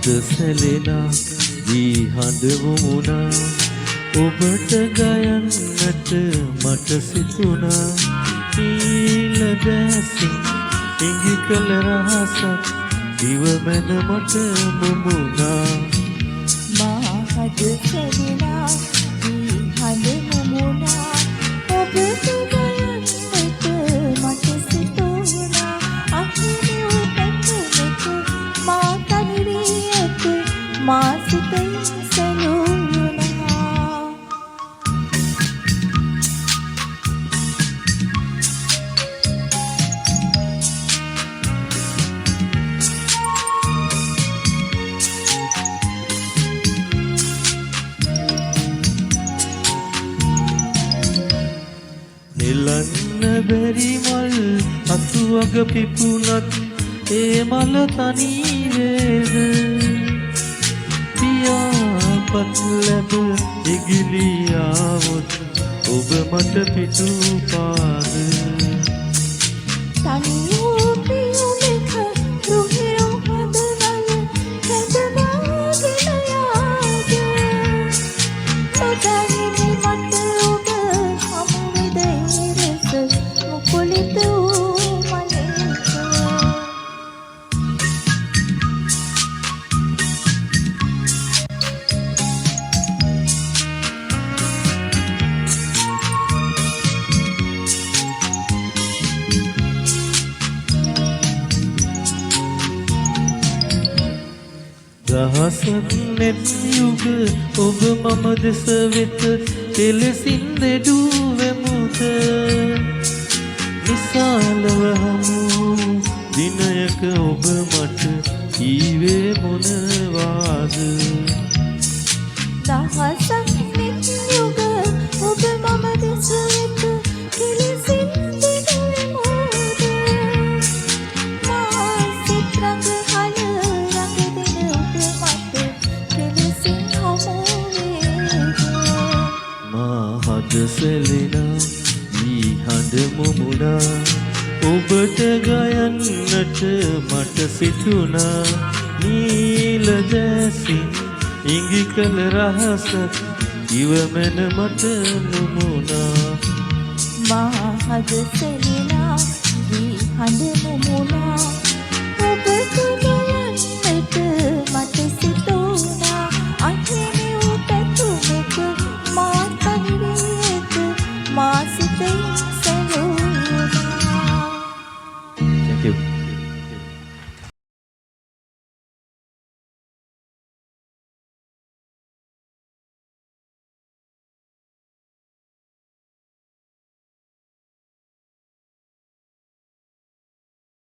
සැලෙනා වී හඳ මුමුණා ඔබට ගයන්නට මට සිතුණා නීල දැසින් ඉඟි කළ රහසක් දිව මැද මට මුමුණා මාහද සැලෙනා වී හඳ මුමුණා ඔබට ගයන්නට මට සිතුණා අහිමි උපැතුමක මා තනිවී ඇත මා සිතෙන් සැලුණා නෙලන්න බැරි මල් අතුවග පිපුණත් ඒ මල තනී වේද පියාපත් ලැබ ඉගිලියාවොත් ඔබ මට පිටුපාද තනි වූ පියුමක රුහිරු හදවල කැඳවාගෙන යාද නොදැනෙන මට ඔබ හමු වෙද ඉරස මුකුලිත වූ මලක දහසක් නෙත් යුග ඔබ මම දෙස වෙත කෙලෙසින් දෙඩුවෙමුද නිසාලව හමු දිනයක ඔබ මට කීවේ මොනවාද දහසක් මෙත් යුග ඔබ මම දෙස වෙත කෙලෙසින් දෙඩුවෙමුද මා සිත් රඟ හල රඟ දෙන ඔබ මට කෙලෙසින් හමු වේද මාහද සැලෙනා වී හඳ මුමුණා ඔබට ගයන්නට මට සිතුණා නීල දැසින් ඉඟි කළ රහසක් ඉව මැන මට මුමුණා මාහද සැලෙනා වී හඳ මුමුණා ඔබට ගයන්නට මට සිතුණා අහිමි වූ පැතුමක මා තනිවී ඇත මා සිතෙන් සැලුණා Thank you.